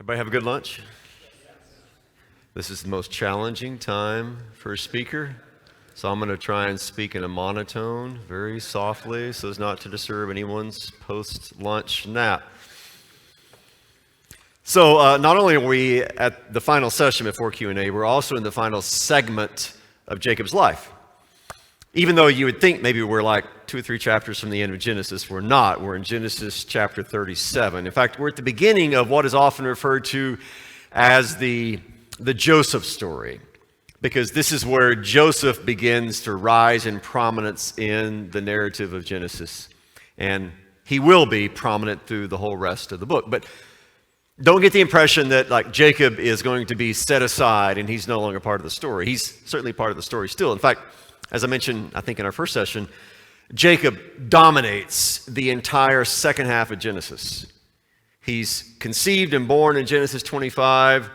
Everybody have a good lunch? This is the most challenging time for a speaker, so I'm going to try and speak in a monotone, very softly, so as not to disturb anyone's post-lunch nap. So not only are we at the final session before Q&A, we're also in the final segment of Jacob's life. Even though you would think maybe we're like 2 or 3 chapters from the end of Genesis, we're not. We're in Genesis chapter 37. In fact, we're at the beginning of what is often referred to as the Joseph story, because this is where Joseph begins to rise in prominence in the narrative of Genesis. And he will be prominent through the whole rest of the book. But don't get the impression that like Jacob is going to be set aside and he's no longer part of the story. He's certainly part of the story still. In fact, as I mentioned, I think in our first session, Jacob dominates the entire second half of Genesis. He's conceived and born in Genesis 25,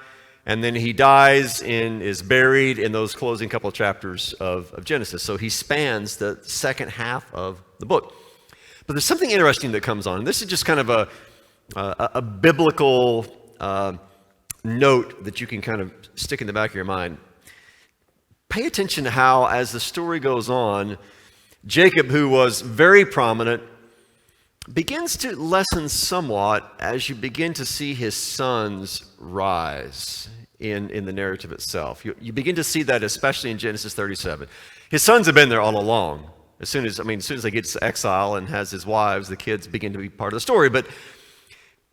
and then he dies and is buried in those closing couple of chapters of Genesis. So he spans the second half of the book. But there's something interesting that comes on. And this is just kind of a biblical note that you can kind of stick in the back of your mind. Pay attention to how, as the story goes on, Jacob, who was very prominent, begins to lessen somewhat as you begin to see his sons rise in the narrative itself. You begin to see that especially in Genesis 37. His sons have been there all along. As soon as they get to exile and has his wives, the kids begin to be part of the story. But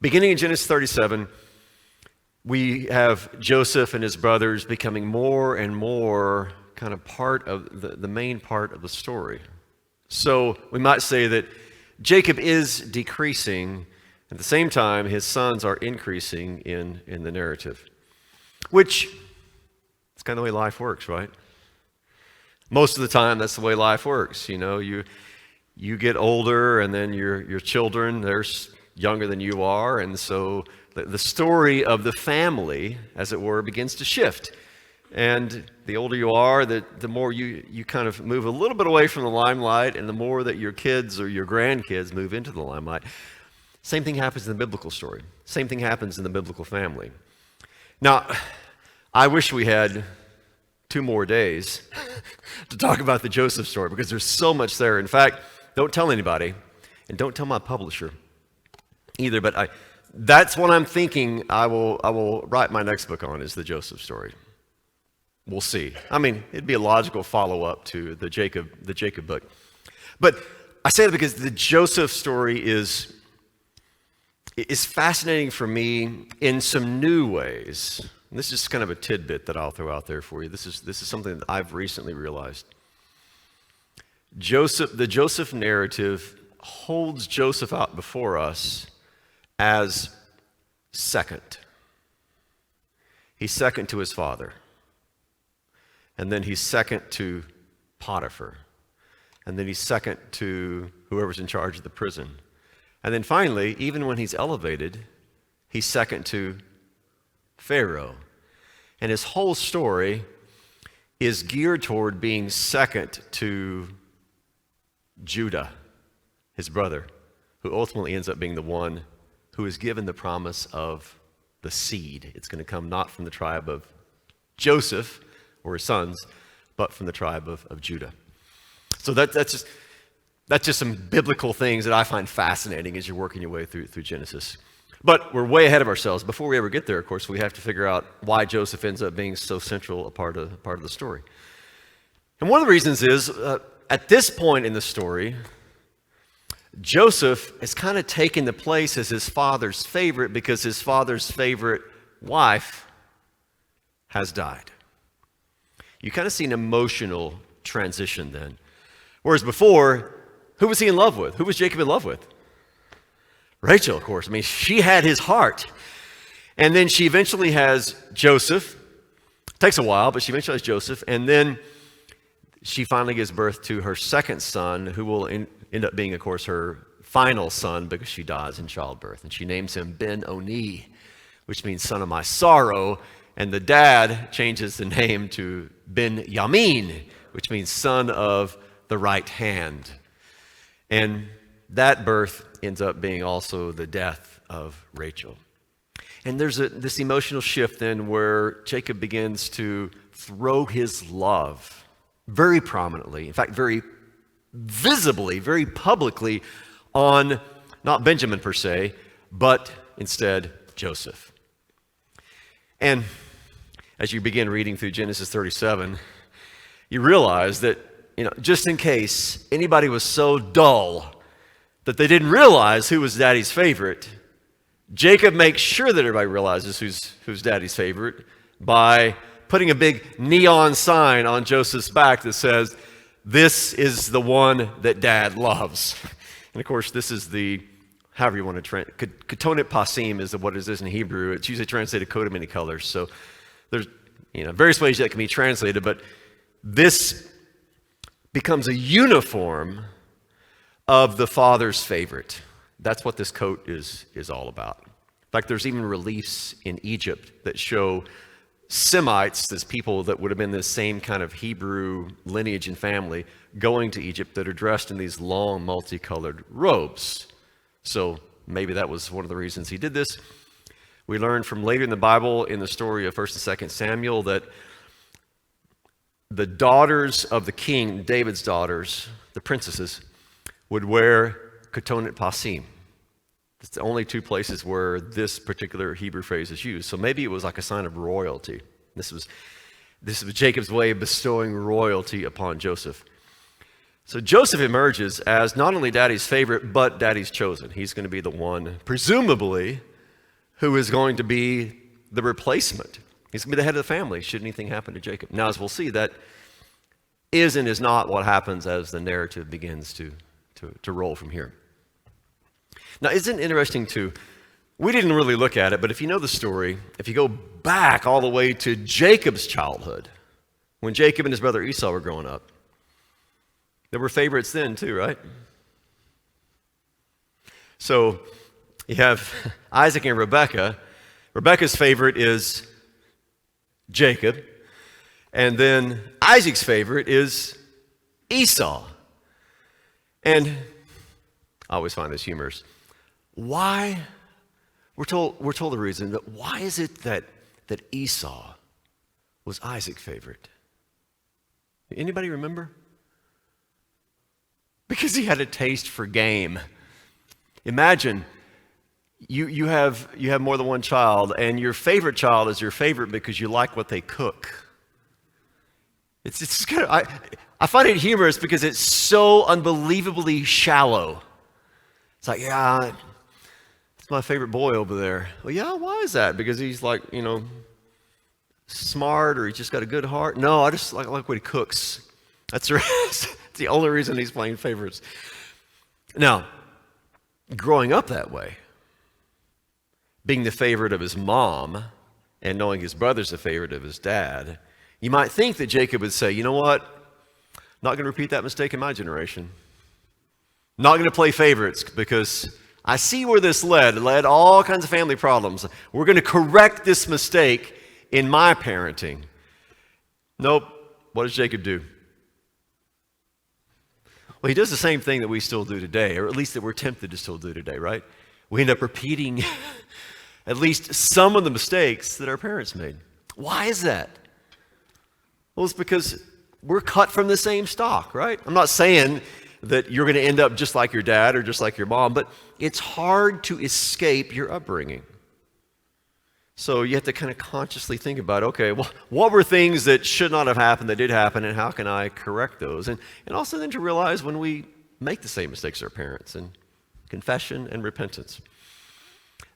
beginning in Genesis 37, we have Joseph and his brothers becoming more and more kind of part of the main part of the story. So we might say that Jacob is decreasing. At the same time, his sons are increasing in the narrative, which is kind of the way life works, right? Most of the time, that's the way life works. You know, you get older, and then your children, they're younger than you are, and so the story of the family, as it were, begins to shift. And the older you are, the more you kind of move a little bit away from the limelight, and the more that your kids or your grandkids move into the limelight. Same thing happens in the biblical story. Same thing happens in the biblical family. Now, I wish we had 2 more days to talk about the Joseph story, because there's so much there. In fact, don't tell anybody, and don't tell my publisher either, but that's what I'm thinking I will write my next book on, is the Joseph story. We'll see. I mean, it'd be a logical follow-up to the Jacob book. But I say that because the Joseph story is fascinating for me in some new ways. And this is kind of a tidbit that I'll throw out there for you. This is something that I've recently realized. The Joseph narrative holds Joseph out before us as second. He's second to his father. And then he's second to Potiphar. And then he's second to whoever's in charge of the prison. And then finally, even when he's elevated, he's second to Pharaoh. And his whole story is geared toward being second to Judah, his brother, who ultimately ends up being the one who is given the promise of the seed. It's going to come not from the tribe of Joseph or his sons, but from the tribe of Judah. So that's just some biblical things that I find fascinating as you're working your way through Genesis. But we're way ahead of ourselves. Before we ever get there, of course, we have to figure out why Joseph ends up being so central a part of the story. And one of the reasons is, at this point in the story, Joseph has kind of taken the place as his father's favorite, because his father's favorite wife has died. You kind of see an emotional transition then. Whereas before, who was he in love with? Who was Jacob in love with? Rachel, of course. I mean, she had his heart. And then she eventually has Joseph. It takes a while, but she eventually has Joseph. And then she finally gives birth to her second son, who will end up being, of course, her final son, because she dies in childbirth. And she names him Ben-Oni, which means son of my sorrow. And the dad changes the name to Ben-Yamin, which means son of the right hand. And that birth ends up being also the death of Rachel. And there's this emotional shift then where Jacob begins to throw his love very prominently, in fact, very visibly, very publicly on not Benjamin per se, but instead Joseph. And as you begin reading through Genesis 37, you realize that, just in case anybody was so dull that they didn't realize who was daddy's favorite, Jacob makes sure that everybody realizes who's daddy's favorite by putting a big neon sign on Joseph's back that says, "This is the one that dad loves." And of course, this is however you want to translate. Ketonet pasim is what it is in Hebrew. It's usually translated coat of many colors. So there's various ways that can be translated, but this becomes a uniform of the father's favorite. That's what this coat is all about. In fact, there's even reliefs in Egypt that show Semites, these people that would have been the same kind of Hebrew lineage and family, going to Egypt that are dressed in these long, multicolored robes. So maybe that was one of the reasons he did this. We learn from later in the Bible, in the story of 1st and 2nd Samuel, that the daughters of the king, David's daughters, the princesses, would wear ketonet pasim. It's the only two places where this particular Hebrew phrase is used. So maybe it was like a sign of royalty. This was Jacob's way of bestowing royalty upon Joseph. So Joseph emerges as not only daddy's favorite, but daddy's chosen. He's going to be the one, presumably, who is going to be the replacement. He's going to be the head of the family should anything happen to Jacob. Now, as we'll see, that is and is not what happens as the narrative begins to roll from here. Now, isn't it interesting too? We didn't really look at it, but if you know the story, if you go back all the way to Jacob's childhood, when Jacob and his brother Esau were growing up, there were favorites then too, right? So you have Isaac and Rebekah. Rebekah's favorite is Jacob, and then Isaac's favorite is Esau. And I always find this humorous. Why? We're told the reason, but why is it that Esau was Isaac's favorite? Anybody remember? Because he had a taste for game. Imagine you have more than one child, and your favorite child is your favorite because you like what they cook. It's kind of, I find it humorous because it's so unbelievably shallow. It's like, yeah, it's my favorite boy over there. Well, yeah, why is that? Because he's like, smart, or he's just got a good heart? No, I just like what he cooks. That's the only reason he's playing favorites. Now, growing up that way, being the favorite of his mom and knowing his brother's the favorite of his dad, you might think that Jacob would say, you know what? Not going to repeat that mistake in my generation. Not going to play favorites because I see where this led. It led all kinds of family problems. We're going to correct this mistake in my parenting. Nope. What does Jacob do? Well, he does the same thing that we still do today, or at least that we're tempted to still do today, right? We end up repeating at least some of the mistakes that our parents made. Why is that? Well, it's because we're cut from the same stock, right? I'm not saying that you're going to end up just like your dad or just like your mom, but it's hard to escape your upbringing. So you have to kind of consciously think about, okay, well, what were things that should not have happened that did happen, and how can I correct those? And also then to realize when we make the same mistakes as our parents, and confession and repentance.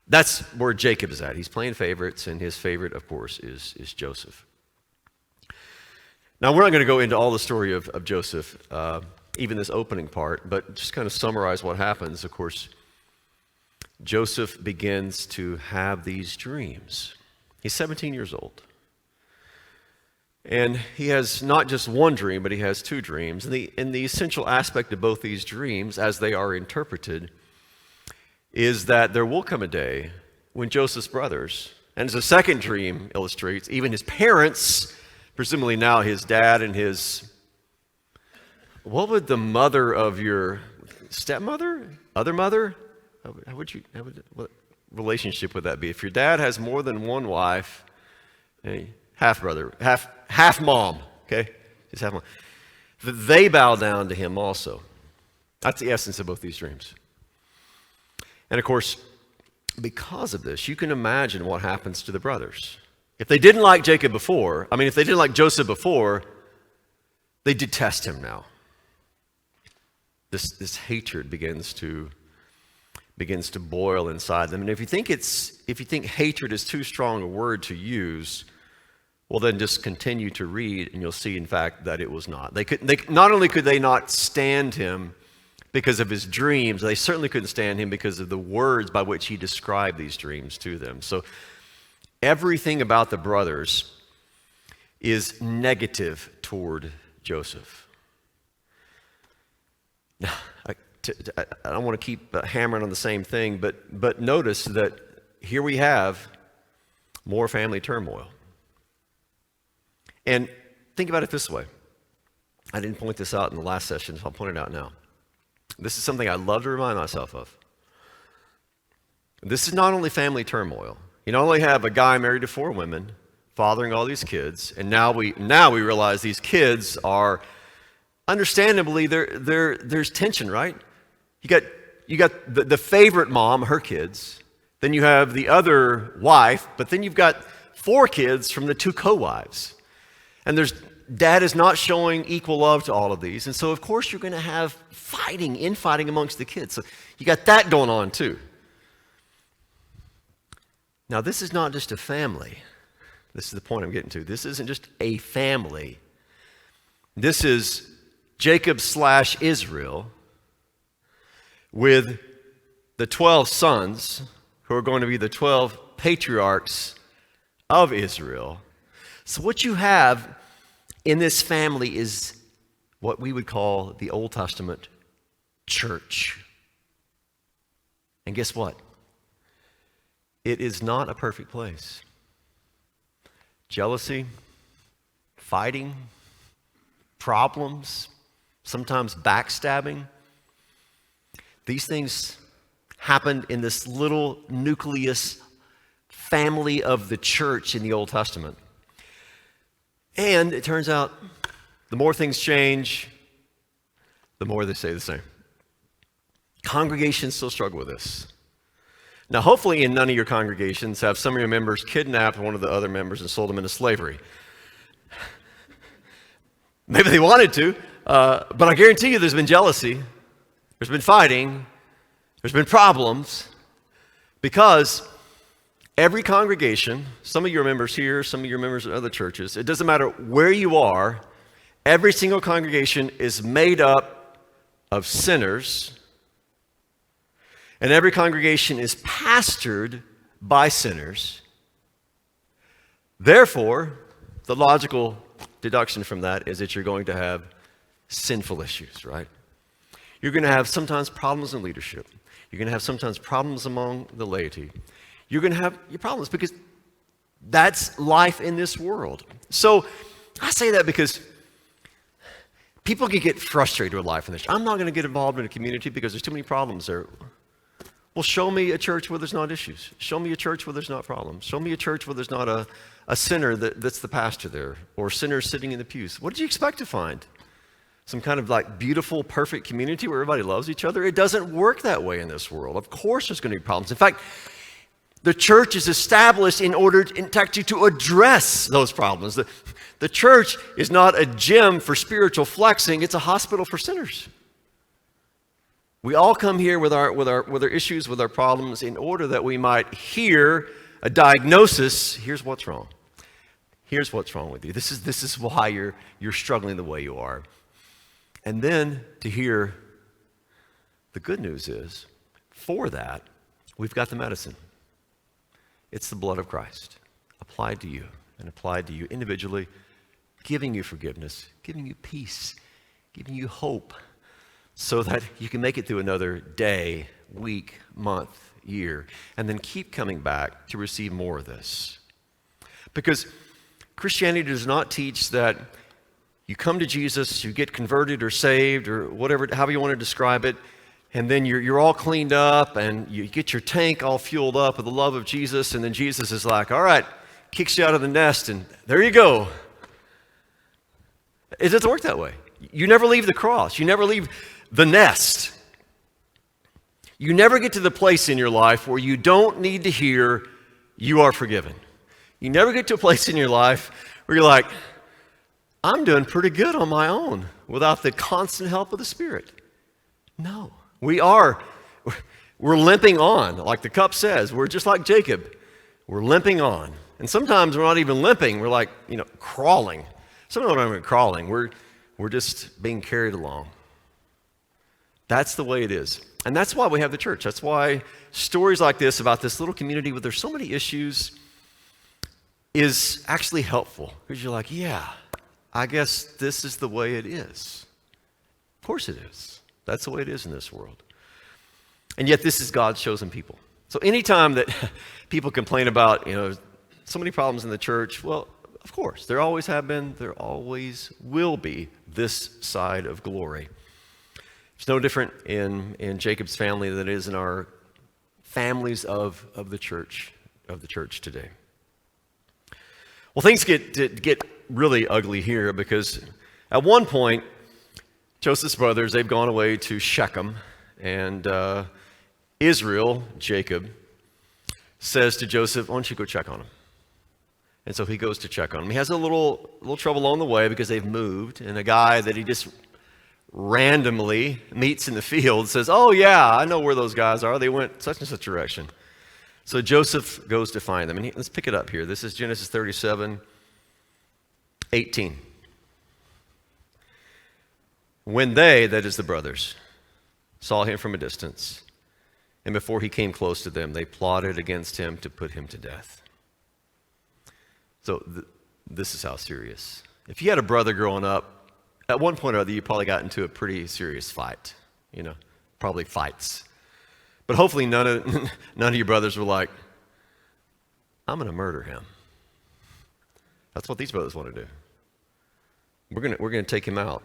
That's where Jacob is at. He's playing favorites, and his favorite, of course, is Joseph. Now, we're not going to go into all the story of Joseph, even this opening part, but just kind of summarize what happens. Of course, Joseph begins to have these dreams. He's 17 years old. And he has not just one dream, but he has two dreams. And the essential aspect of both these dreams, as they are interpreted, is that there will come a day when Joseph's brothers, and as the second dream illustrates, even his parents, presumably now his dad and his, what would the mother of your stepmother? Other mother? relationship would that be? If your dad has more than one wife, half brother, half mom, okay? Just half mom. They bow down to him also. That's the essence of both these dreams. And of course, because of this, you can imagine what happens to the brothers. If they didn't like Jacob before, if they didn't like Joseph before, they detest him now. This hatred begins to boil inside them. And if you think hatred is too strong a word to use, well, then just continue to read, and you'll see, in fact, that it was not. Not only could they not stand him because of his dreams, they certainly couldn't stand him because of the words by which he described these dreams to them. So everything about the brothers is negative toward Joseph. Now, I don't want to keep hammering on the same thing, but notice that here we have more family turmoil. And think about it this way. I didn't point this out in the last session, so I'll point it out now. This is something I love to remind myself of. This is not only family turmoil. You not only have a guy married to 4 women, fathering all these kids, and now we realize these kids are, understandably, there's tension, right? You got the favorite mom, her kids, then you have the other wife, but then you've got 4 kids from the 2 co-wives. And dad is not showing equal love to all of these. And so, of course, you're going to have infighting amongst the kids. So you got that going on, too. Now, this is not just a family. This is the point I'm getting to. This isn't just a family. This is Jacob/Israel with the 12 sons who are going to be the 12 patriarchs of Israel. So what you have in this family is what we would call the Old Testament church. And guess what? It is not a perfect place. Jealousy, fighting, problems, sometimes backstabbing. These things happened in this little nucleus family of the church in the Old Testament. And it turns out the more things change, the more they stay the same. Congregations still struggle with this. Now, hopefully in none of your congregations have some of your members kidnapped one of the other members and sold them into slavery. Maybe they wanted to, but I guarantee you there's been jealousy, there's been fighting, there's been problems, because every congregation, some of your members here, some of your members in other churches, it doesn't matter where you are, every single congregation is made up of sinners, and every congregation is pastored by sinners. Therefore, the logical deduction from that is that you're going to have sinful issues, right? You're going to have sometimes problems in leadership. You're going to have sometimes problems among the laity. You're going to have your problems because that's life in this world. So I say that because people can get frustrated with life in this. I'm not going to get involved in a community because there's too many problems there. Well, show me a church where there's not issues. Show me a church where there's not problems. Show me a church where there's not a sinner that's the pastor there, or sinners sitting in the pews. What did you expect to find? Some kind of like beautiful, perfect community where everybody loves each other? It doesn't work that way in this world. Of course there's going to be problems. In fact, the church is established in order to address those problems. The church is not a gym for spiritual flexing. It's a hospital for sinners. We all come here with our issues, with our problems, in order that we might hear a diagnosis. Here's what's wrong. Here's what's wrong with you. This is why you're struggling the way you are. And then to hear the good news is, for that, we've got the medicine. It's the blood of Christ applied to you and applied to you individually, giving you forgiveness, giving you peace, giving you hope, so that you can make it through another day, week, month, year, and then keep coming back to receive more of this. Because Christianity does not teach that you come to Jesus, you get converted or saved or whatever, however you want to describe it, And then you're all cleaned up and you get your tank all fueled up with the love of Jesus. And then Jesus is like, all right, kicks you out of the nest and there you go. It doesn't work that way. You never leave the cross. You never leave the nest. You never get to the place in your life where you don't need to hear, you are forgiven. You never get to a place in your life where you're like, I'm doing pretty good on my own without the constant help of the Spirit. No, we're limping on. Like the cup says, we're just like Jacob. We're limping on. And sometimes we're not even limping. We're like, crawling. Sometimes we're not even crawling. We're just being carried along. That's the way it is. And that's why we have the church. That's why stories like this about this little community where there's so many issues is actually helpful. Because you're like, yeah, I guess this is the way it is. Of course it is. That's the way it is in this world. And yet this is God's chosen people. So anytime that people complain about, so many problems in the church, well, of course, there always have been, there always will be this side of glory. It's no different in Jacob's family than it is in our families of the church today. Well, things get really ugly here because at one point, Joseph's brothers, they've gone away to Shechem, and Israel, Jacob, says to Joseph, why don't you go check on him? And so he goes to check on him. He has a little trouble along the way because they've moved, and a guy that he just randomly meets in the field says, oh yeah, I know where those guys are. They went such and such direction. So Joseph goes to find them. And let's pick it up here. This is Genesis 37:18. When they, that is the brothers, saw him from a distance, and before he came close to them, they plotted against him to put him to death. So this is how serious. If you had a brother growing up, at one point or other, you probably got into a pretty serious fight, probably fights. But hopefully none of your brothers were like, I'm going to murder him. That's what these brothers want to do. We're going to take him out.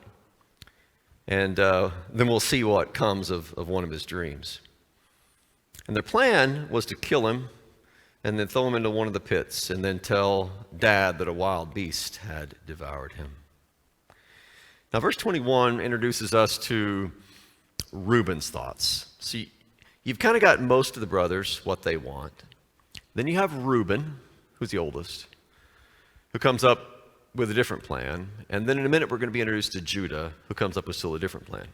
And then we'll see what comes of one of his dreams. And their plan was to kill him and then throw him into one of the pits and then tell Dad that a wild beast had devoured him. Now, verse 21 introduces us to Reuben's thoughts. See, you've kind of got most of the brothers, what they want. Then you have Reuben, who's the oldest, who comes up with a different plan. And then in a minute, we're going to be introduced to Judah, who comes up with still a different plan.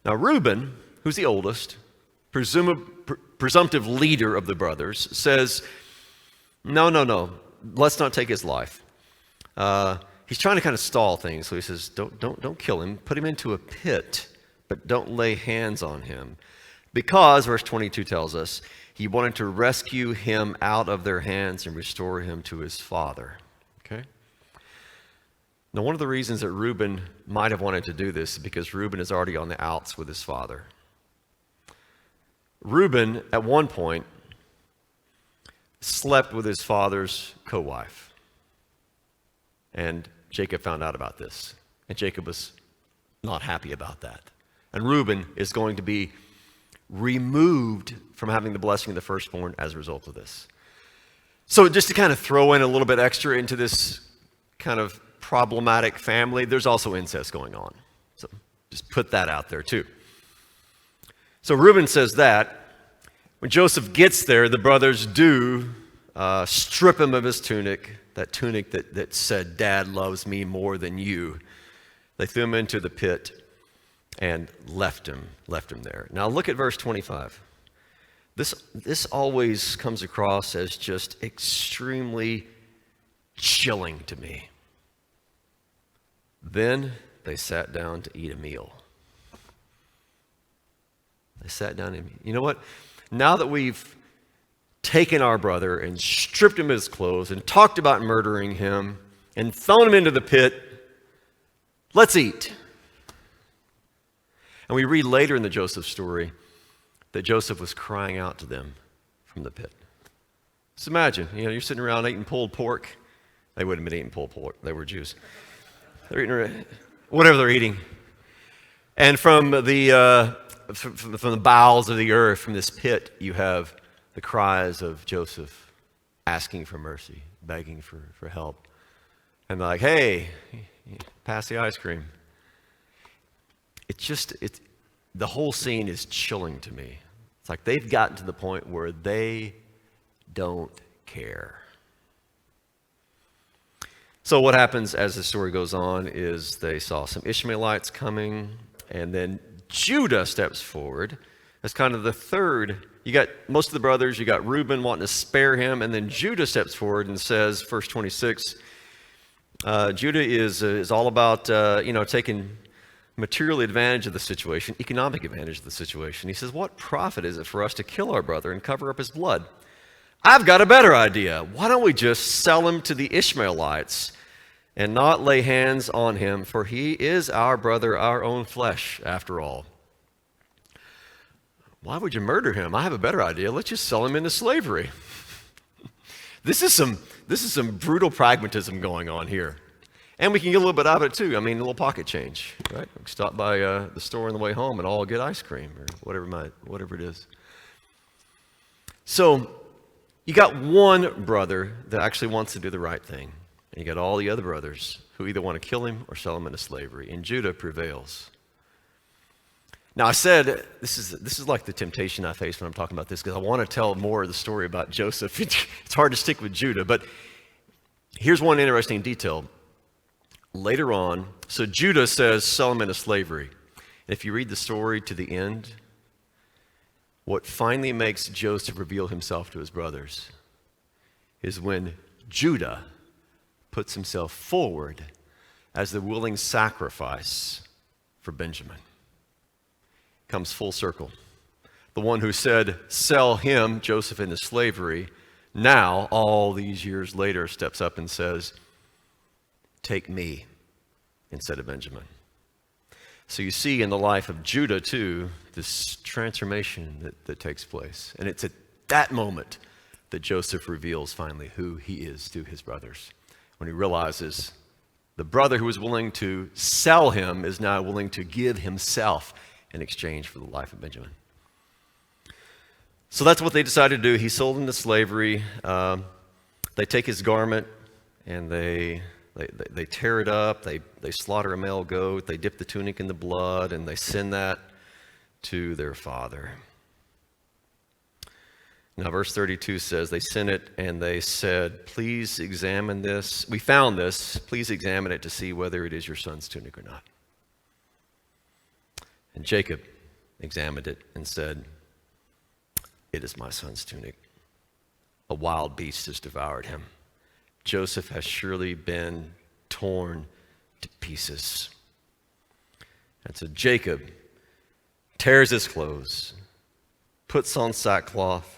Now, Reuben, who's the oldest, presumptive leader of the brothers, says, no, let's not take his life. He's trying to kind of stall things, so he says, don't kill him. Put him into a pit, but don't lay hands on him. Because, verse 22 tells us, he wanted to rescue him out of their hands and restore him to his father. Okay? Now, one of the reasons that Reuben might have wanted to do this is because Reuben is already on the outs with his father. Reuben, at one point, slept with his father's co-wife. And Jacob found out about this. And Jacob was not happy about that. And Reuben is going to be removed from having the blessing of the firstborn as a result of this. So just to kind of throw in a little bit extra into this kind of problematic family, there's also incest going on. So just put that out there too. So Reuben says that. When Joseph gets there, the brothers do strip him of his tunic, that tunic that said, Dad loves me more than you. They threw him into the pit and left him there. Now look at verse 25. This always comes across as just extremely chilling to me. Then they sat down to eat a meal. They sat down and you know what? Now that we've taken our brother and stripped him of his clothes and talked about murdering him and thrown him into the pit, let's eat. And we read later in the Joseph story that Joseph was crying out to them from the pit. Just imagine, you're sitting around eating pulled pork. They wouldn't have been eating pulled pork. They were Jews. They're eating whatever they're eating. And from the from the bowels of the earth, from this pit, you have the cries of Joseph asking for mercy, begging for help. And they're like, hey, pass the ice cream. The whole scene is chilling to me. It's like they've gotten to the point where they don't care. So what happens as the story goes on is they saw some Ishmaelites coming, and then Judah steps forward. That's kind of the third. You got most of the brothers, you got Reuben wanting to spare him, and then Judah steps forward and says, verse 26, Judah is all about taking material advantage of the situation, economic advantage of the situation. He says, what profit is it for us to kill our brother and cover up his blood? I've got a better idea. Why don't we just sell him to the Ishmaelites and not lay hands on him, for he is our brother, our own flesh, after all. Why would you murder him? I have a better idea. Let's just sell him into slavery. This is some brutal pragmatism going on here. And we can get a little bit out of it too. I mean, a little pocket change, right? We stop by the store on the way home and all get ice cream or whatever it is. So you got one brother that actually wants to do the right thing. And you got all the other brothers who either want to kill him or sell him into slavery. And Judah prevails. Now I said, this is like the temptation I face when I'm talking about this, because I want to tell more of the story about Joseph. It's hard to stick with Judah, but here's one interesting detail. Later on, so Judah says, sell him into slavery. And if you read the story to the end, what finally makes Joseph reveal himself to his brothers is when Judah puts himself forward as the willing sacrifice for Benjamin. Comes full circle. The one who said, sell him, Joseph, into slavery, now, all these years later, steps up and says, take me instead of Benjamin. So you see in the life of Judah, too, this transformation that takes place. And it's at that moment that Joseph reveals finally who he is to his brothers. When he realizes the brother who was willing to sell him is now willing to give himself in exchange for the life of Benjamin. So that's what they decided to do. He sold into slavery. They take his garment and they tear it up. They slaughter a male goat. They dip the tunic in the blood and they send that to their father. Now, verse 32 says, they sent it and they said, please examine this. We found this. Please examine it to see whether it is your son's tunic or not. And Jacob examined it and said, it is my son's tunic. A wild beast has devoured him. Joseph has surely been torn to pieces. And so Jacob tears his clothes, puts on sackcloth,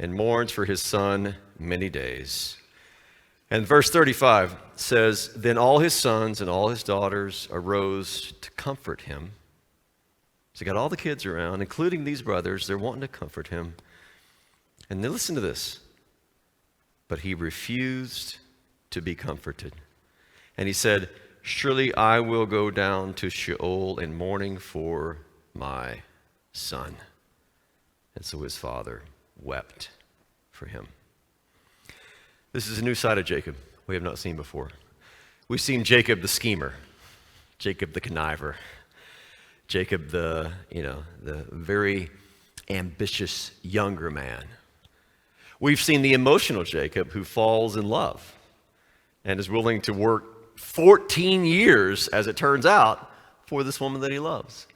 and mourns for his son many days. And verse 35 says, then all his sons and all his daughters arose to comfort him. So you got all the kids around, including these brothers. They're wanting to comfort him. And then listen to this. But he refused to be comforted. And he said, surely I will go down to Sheol in mourning for my son. And so his father wept for him. This is a new side of Jacob we have not seen before. We've seen Jacob the schemer, Jacob the conniver, Jacob the very ambitious younger man. We've seen the emotional Jacob who falls in love and is willing to work 14 years, as it turns out, for this woman that he loves.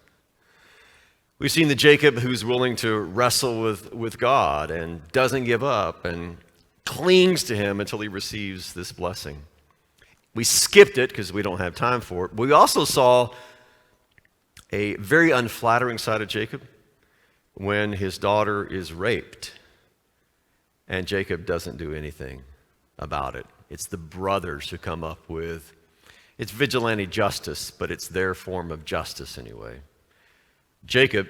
We've seen the Jacob who's willing to wrestle with God and doesn't give up and clings to him until he receives this blessing. We skipped it because we don't have time for it. We also saw a very unflattering side of Jacob when his daughter is raped and Jacob doesn't do anything about it. It's the brothers who come up with, it's vigilante justice, but it's their form of justice anyway. Jacob,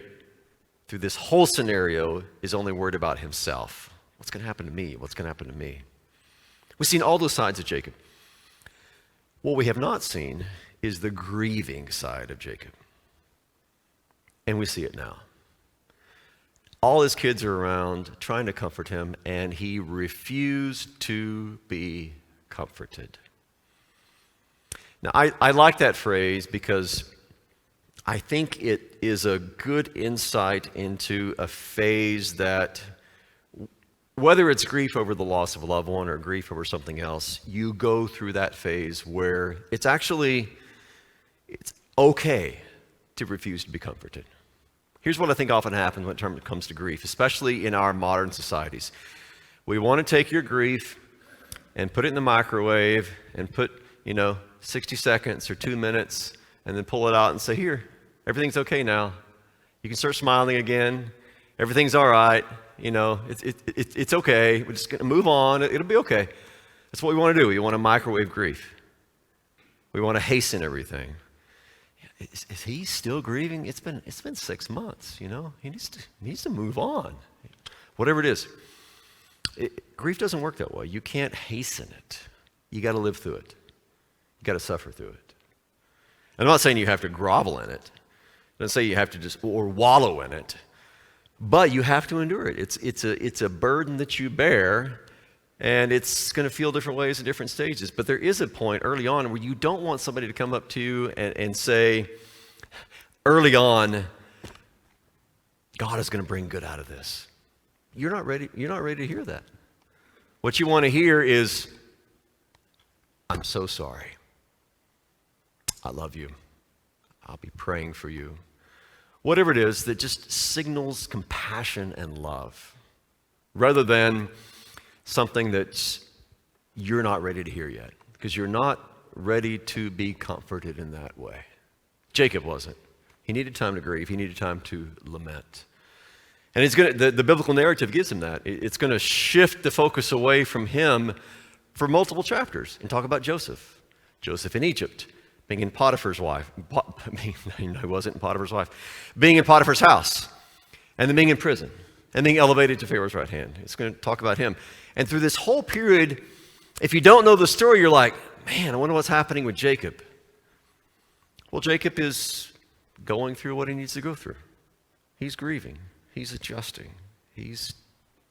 through this whole scenario, is only worried about himself. What's going to happen to me? What's going to happen to me? We've seen all those sides of Jacob. What we have not seen is the grieving side of Jacob. And we see it now. All his kids are around trying to comfort him, and he refused to be comforted. Now, I like that phrase because I think it is a good insight into a phase that, whether it's grief over the loss of a loved one or grief over something else, you go through that phase where it's okay to refuse to be comforted. Here's what I think often happens when it comes to grief, especially in our modern societies. We want to take your grief and put it in the microwave and put, 60 seconds or 2 minutes and then pull it out and say, here, everything's okay now. You can start smiling again. Everything's all right. It's okay. We're just going to move on. It'll be okay. That's what we want to do. We want to microwave grief. We want to hasten everything. Is he still grieving? It's been 6 months, He needs to move on. Whatever it is. Grief doesn't work that way. You can't hasten it. You got to live through it. You got to suffer through it. I'm not saying you have to grovel in it. I don't say you have to or wallow in it. But you have to endure it. It's a burden that you bear, and it's going to feel different ways at different stages. But there is a point early on where you don't want somebody to come up to you and say, early on, God is going to bring good out of this. You're not ready to hear that. What you want to hear is, I'm so sorry. I love you. I'll be praying for you. Whatever it is that just signals compassion and love, rather than something that you're not ready to hear yet, because you're not ready to be comforted in that way. Jacob wasn't. He needed time to grieve. He needed time to lament. And the biblical narrative gives him that. It's going to shift the focus away from him for multiple chapters and talk about Joseph in Egypt, being in Potiphar's wife. He wasn't in Potiphar's wife. Being in Potiphar's house, and then being in prison, and being elevated to Pharaoh's right hand. It's going to talk about him. And through this whole period, if you don't know the story, you're like, man, I wonder what's happening with Jacob. Well, Jacob is going through what he needs to go through. He's grieving. He's adjusting. He's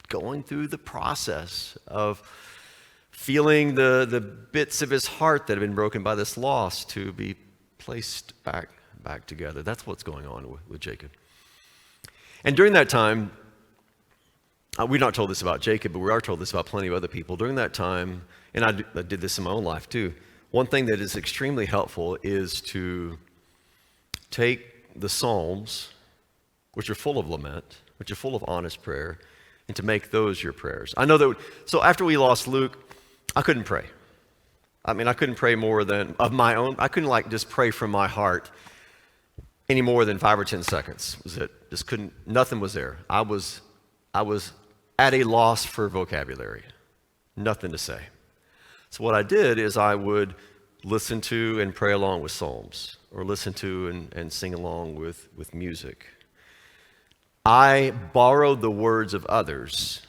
going through the process of feeling the bits of his heart that have been broken by this loss to be placed back together. That's what's going on with Jacob. And during that time, we're not told this about Jacob, but we are told this about plenty of other people. During that time, and I did this in my own life too, one thing that is extremely helpful is to take the Psalms, which are full of lament, which are full of honest prayer, and to make those your prayers. I know that, so after we lost Luke, I couldn't pray. I couldn't pray more than of my own. I couldn't just pray from my heart any more than 5 or 10 seconds. Was it? Just couldn't, nothing was there. I was at a loss for vocabulary. Nothing to say. So what I did is I would listen to and pray along with psalms, or listen to and sing along with music. I borrowed the words of others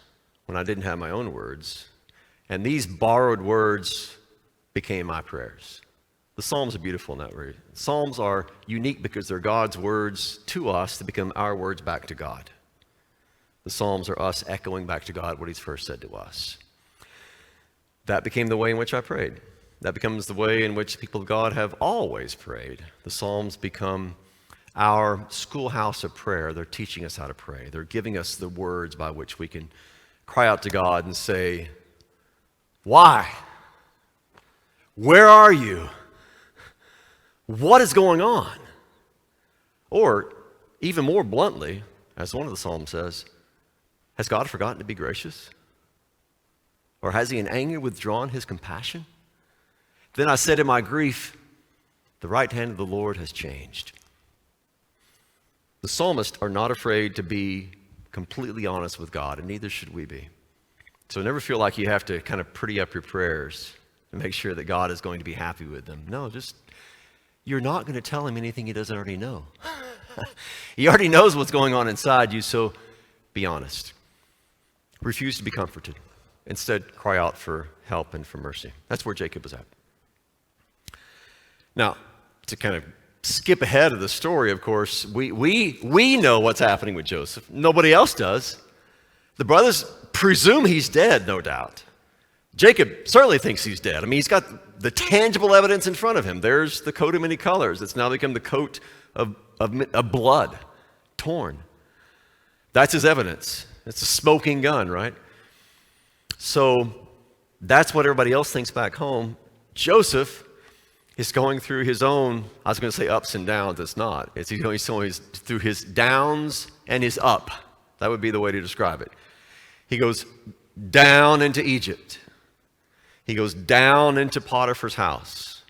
when I didn't have my own words, and these borrowed words became my prayers. The Psalms are beautiful in that way. Psalms are unique because they're God's words to us to become our words back to God. The Psalms are us echoing back to God what He's first said to us. That became the way in which I prayed. That becomes the way in which people of God have always prayed. The Psalms become our schoolhouse of prayer. They're teaching us how to pray. They're giving us the words by which we can cry out to God and say, why? Where are you? What is going on? Or, even more bluntly, as one of the Psalms says, has God forgotten to be gracious? Or has He in anger withdrawn His compassion? Then I said in my grief, the right hand of the Lord has changed. The psalmists are not afraid to be completely honest with God, and neither should we be. So never feel like you have to kind of pretty up your prayers and make sure that God is going to be happy with them. No, you're not going to tell Him anything He doesn't already know. He already knows what's going on inside you, so be honest. Refuse to be comforted. Instead, cry out for help and for mercy. That's where Jacob was at. Now, to kind of skip ahead of the story, of course, we know what's happening with Joseph. Nobody else does. The brothers presume he's dead, no doubt. Jacob certainly thinks he's dead. I mean, he's got the tangible evidence in front of him. There's the coat of many colors. It's now become the coat of blood, torn. That's his evidence. It's a smoking gun, right? So that's what everybody else thinks back home. Joseph is going through his own, I was going to say ups and downs. It's not. He's going through his downs and his up. That would be the way to describe it. He goes down into Egypt. He goes down into Potiphar's house.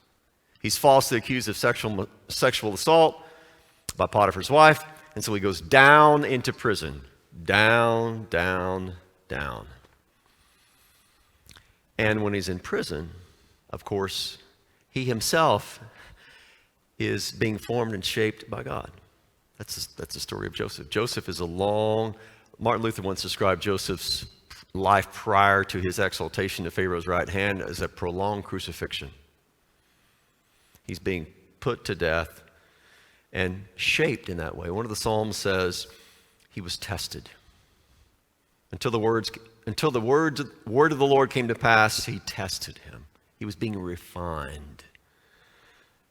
He's falsely accused of sexual assault by Potiphar's wife, and so he goes down into prison. Down, down, down. And when he's in prison, of course, he himself is being formed and shaped by God. That's the story of Joseph. Joseph is Martin Luther once described Joseph's life prior to his exaltation to Pharaoh's right hand as a prolonged crucifixion. He's being put to death and shaped in that way. One of the Psalms says he was tested. Until the word of the Lord came to pass, he tested him. He was being refined.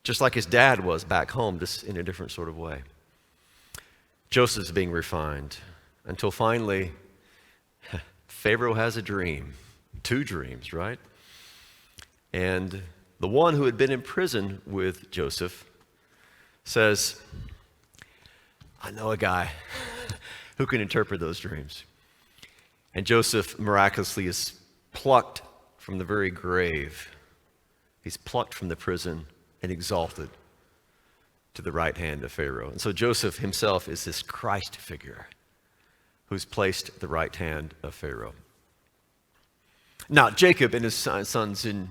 Just like his dad was back home, just in a different sort of way. Joseph's being refined until finally Pharaoh has a dream. 2 dreams, right? And the one who had been in prison with Joseph says, I know a guy who can interpret those dreams. And Joseph miraculously is plucked from the very grave. He's plucked from the prison and exalted to the right hand of Pharaoh. And so Joseph himself is this Christ figure who's placed at the right hand of Pharaoh. Now, Jacob and his sons didn't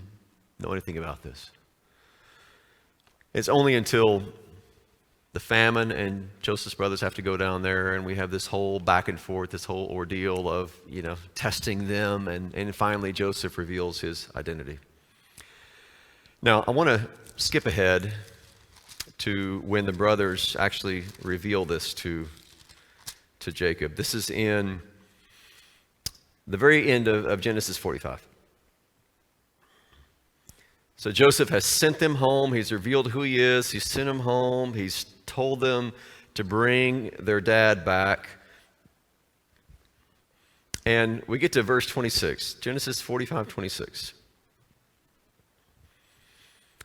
know anything about this. It's only until the famine and Joseph's brothers have to go down there and we have this whole back and forth, this whole ordeal of, testing them. And finally, Joseph reveals his identity. Now, I want to skip ahead to when the brothers actually reveal this to Jacob. This is in the very end of Genesis 45. So Joseph has sent them home. He's revealed who he is. He's sent them home. He's told them to bring their dad back. And we get to verse 26, Genesis 45:26.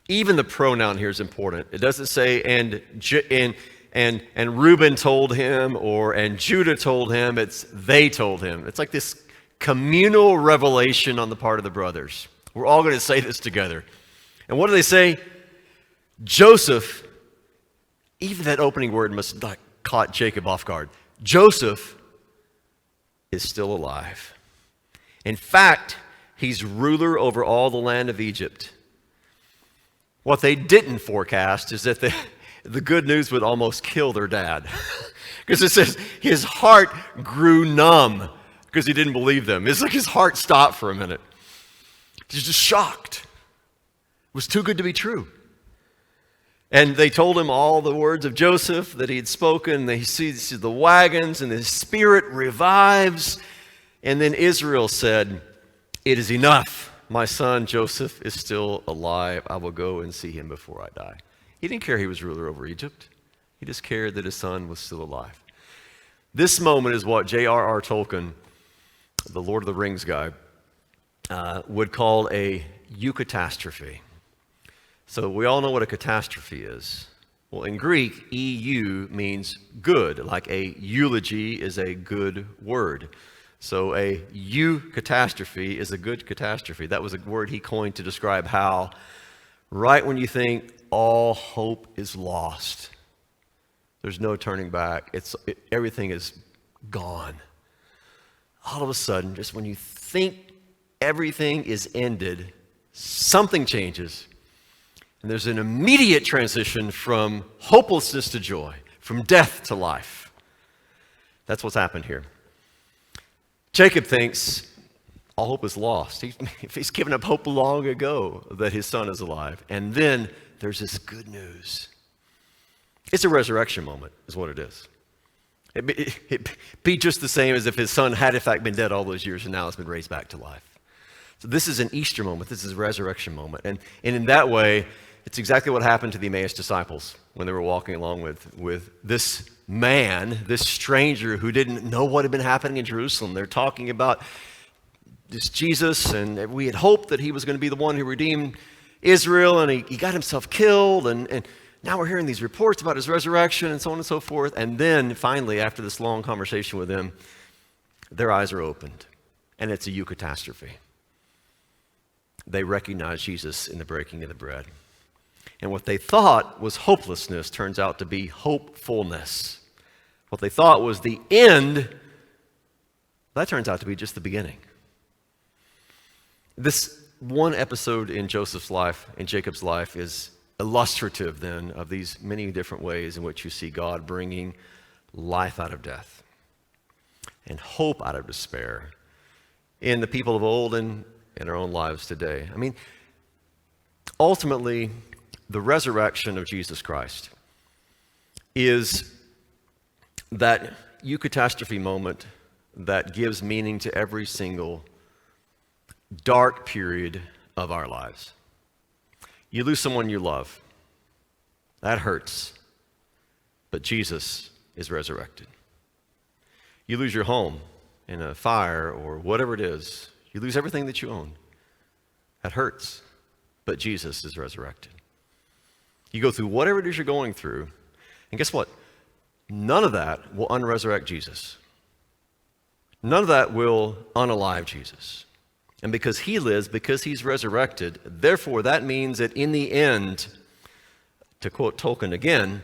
Even the pronoun here is important. It doesn't say and Reuben told him and Judah told him. It's they told him. It's like this communal revelation on the part of the brothers. We're all going to say this together. And what do they say? Joseph, even that opening word must have caught Jacob off guard. Joseph is still alive. In fact, he's ruler over all the land of Egypt. What they didn't forecast is that the good news would almost kill their dad. Because it says his heart grew numb because he didn't believe them. It's like his heart stopped for a minute. He's just shocked. It was too good to be true. And they told him all the words of Joseph that he had spoken. He sees the wagons and his spirit revives. And then Israel said, "It is enough. My son Joseph is still alive. I will go and see him before I die." He didn't care he was ruler over Egypt. He just cared that his son was still alive. This moment is what J.R.R. Tolkien, the Lord of the Rings guy, would call a eucatastrophe. So we all know what a catastrophe is. Well, in Greek, EU means good, like a eulogy is a good word. So a eucatastrophe is a good catastrophe. That was a word he coined to describe how right when you think all hope is lost, there's no turning back, everything is gone. All of a sudden, just when you think everything is ended, something changes. And there's an immediate transition from hopelessness to joy, from death to life. That's what's happened here. Jacob thinks all hope is lost. He's given up hope long ago that his son is alive. And then there's this good news. It's a resurrection moment, is what it is. It'd be just the same as if his son had in fact been dead all those years and now has been raised back to life. So this is an Easter moment. This is a resurrection moment. And in that way, it's exactly what happened to the Emmaus disciples when they were walking along with this man, this stranger who didn't know what had been happening in Jerusalem. They're talking about this Jesus, and we had hoped that he was going to be the one who redeemed Israel, and he got himself killed, and now we're hearing these reports about his resurrection and so on and so forth. And then finally, after this long conversation with him, their eyes are opened, and it's a eucatastrophe. They recognize Jesus in the breaking of the bread. And what they thought was hopelessness turns out to be hopefulness. What they thought was the end, that turns out to be just the beginning. This one episode in Joseph's life, in Jacob's life, is illustrative then of these many different ways in which you see God bringing life out of death and hope out of despair in the people of old and in our own lives today. I mean, ultimately, the resurrection of Jesus Christ is that eucatastrophe moment that gives meaning to every single dark period of our lives. You lose someone you love. That hurts. But Jesus is resurrected. You lose your home in a fire or whatever it is. You lose everything that you own. That hurts. But Jesus is resurrected. You go through whatever it is you're going through, and guess what? None of that will unresurrect Jesus. None of that will unalive Jesus. And because he lives, because he's resurrected, therefore that means that in the end, to quote Tolkien again,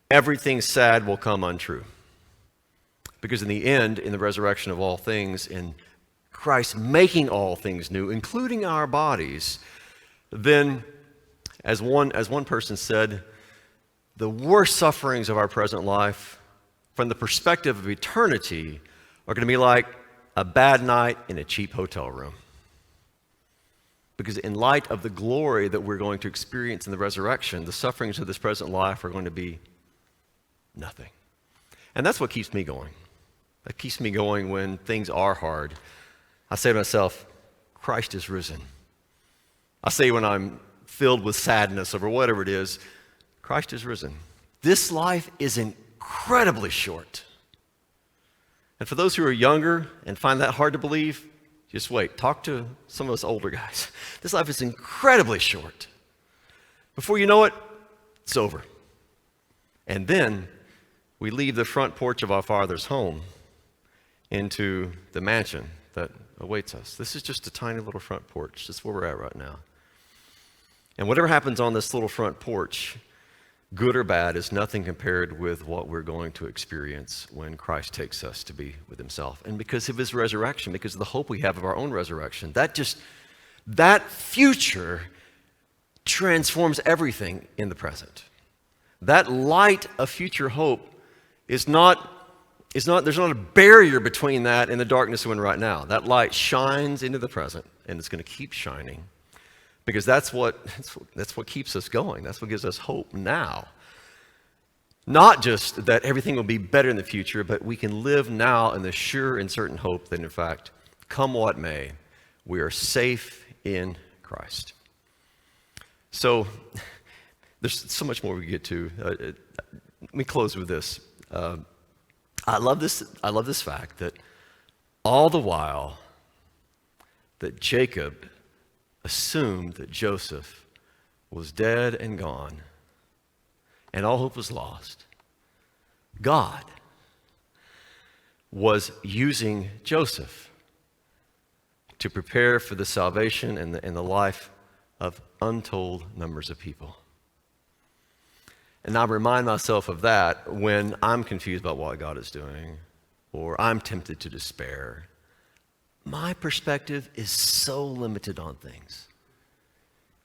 everything sad will come untrue. Because in the end, in the resurrection of all things, in Christ making all things new, including our bodies, then as one person said, the worst sufferings of our present life, from the perspective of eternity, are going to be like a bad night in a cheap hotel room. Because in light of the glory that we're going to experience in the resurrection, the sufferings of this present life are going to be nothing. And that's what keeps me going. That keeps me going when things are hard. I say to myself, Christ is risen. I say when I'm filled with sadness over whatever it is, Christ is risen. This life is incredibly short. And for those who are younger and find that hard to believe, just wait. Talk to some of us older guys. This life is incredibly short. Before you know it, it's over. And then we leave the front porch of our Father's home into the mansion that awaits us. This is just a tiny little front porch. That's where we're at right now. And whatever happens on this little front porch, good or bad, is nothing compared with what we're going to experience when Christ takes us to be with himself. And because of his resurrection, because of the hope we have of our own resurrection, that future transforms everything in the present. That light of future hope there's not a barrier between that and the darkness we're in right now. That light shines into the present, and it's going to keep shining. Because that's what keeps us going. That's what gives us hope now. Not just that everything will be better in the future, but we can live now in the sure and certain hope that, in fact, come what may, we are safe in Christ. So, there's so much more we get to. Let me close with this. I love this fact that all the while that Jacob assumed that Joseph was dead and gone and all hope was lost, God was using Joseph to prepare for the salvation and the life of untold numbers of people. And I remind myself of that when I'm confused about what God is doing or I'm tempted to despair. My perspective is so limited on things.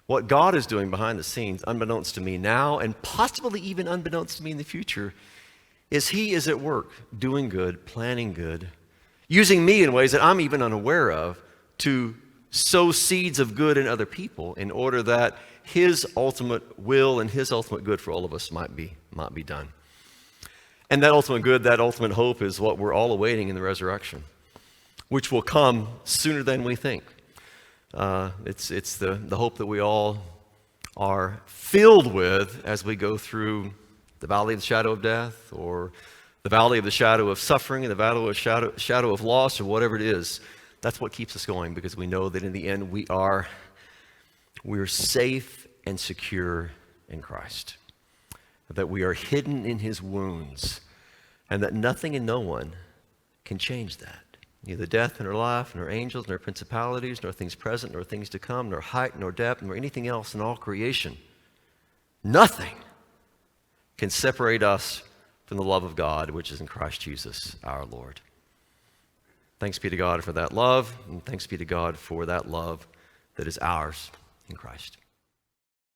What God is doing behind the scenes, unbeknownst to me now, and possibly even unbeknownst to me in the future, is he is at work, doing good, planning good, using me in ways that I'm even unaware of to sow seeds of good in other people in order that his ultimate will and his ultimate good for all of us might be done. And that ultimate good, that ultimate hope is what we're all awaiting in the resurrection, which will come sooner than we think. It's the hope that we all are filled with as we go through the valley of the shadow of death, or the valley of the shadow of suffering, and the valley of shadow of loss, or whatever it is. That's what keeps us going, because we know that in the end we're safe and secure in Christ, that we are hidden in his wounds, and that nothing and no one can change that. Neither death nor life, nor angels, nor principalities, nor things present, nor things to come, nor height, nor depth, nor anything else in all creation. Nothing can separate us from the love of God, which is in Christ Jesus our Lord. Thanks be to God for that love, and thanks be to God for that love that is ours in Christ.